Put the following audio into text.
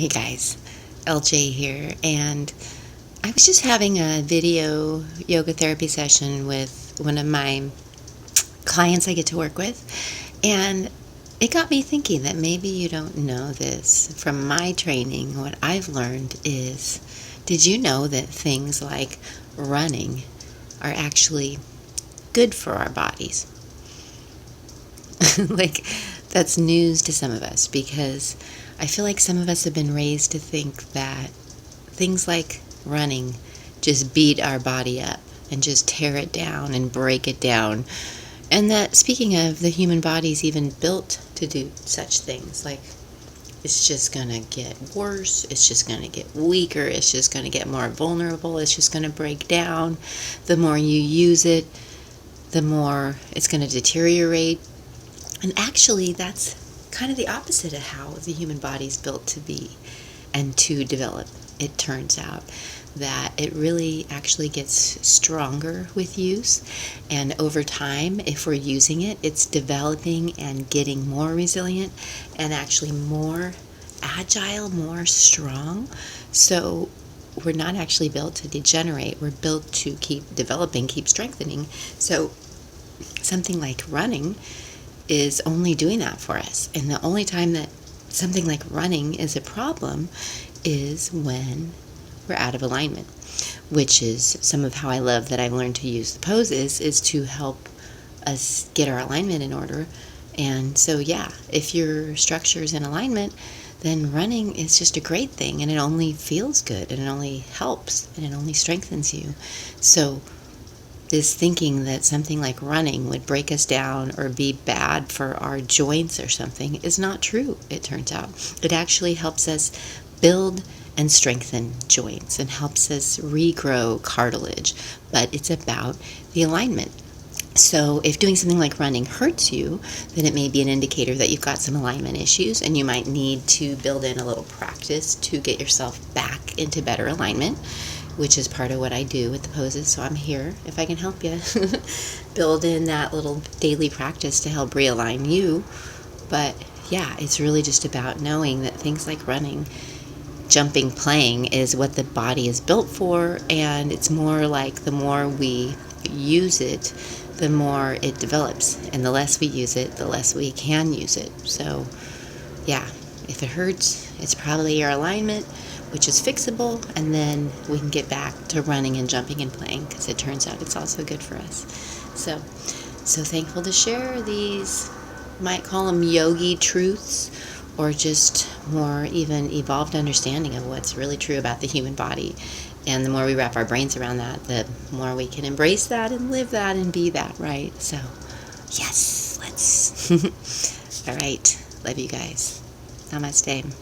Hey guys, LJ here, and I was just having a video yoga therapy session with one of my clients I get to work with, and it got me thinking that maybe you don't know this. From my training, what I've learned is, did you know that things like running are actually good for our bodies? Like, that's news to some of us because I feel like some of us have been raised to think that things like running just beat our body up and just tear it down and break it down. And that, speaking of, the human body's even built to do such things. Like, it's just going to get worse. It's just going to get weaker. It's just going to get more vulnerable. It's just going to break down. The more you use it, the more it's going to deteriorate. And actually, that's kind of the opposite of how the human body is built to be and to develop. It turns out that it really actually gets stronger with use, and over time, if we're using it, it's developing and getting more resilient and actually more agile, more strong. So we're not actually built to degenerate. We're built to keep developing, keep strengthening. So something like running is only doing that for us. And the only time that something like running is a problem is when we're out of alignment, which is some of how I love that I've learned to use the poses, is to help us get our alignment in order. And so, yeah, if your structure is in alignment, then running is just a great thing, and it only feels good, and it only helps, and it only strengthens you. So this thinking that something like running would break us down or be bad for our joints or something is not true, it turns out. It actually helps us build and strengthen joints and helps us regrow cartilage, but it's about the alignment. So if doing something like running hurts you, then it may be an indicator that you've got some alignment issues, and you might need to build in a little practice to get yourself back into better alignment, which is part of what I do with the poses. So I'm here if I can help you build in that little daily practice to help realign you. But yeah, it's really just about knowing that things like running, jumping, playing is what the body is built for, and it's more like the more we use it, the more it develops, and the less we use it, the less we can use it. So yeah, if it hurts, it's probably your alignment, which is fixable, and then we can get back to running and jumping and playing, because it turns out it's also good for us. So thankful to share these, might call them yogi truths, or just more even evolved understanding of what's really true about the human body. And the more we wrap our brains around that, the more we can embrace that and live that and be that, right? So yes, let's. All right, love you guys. Namaste.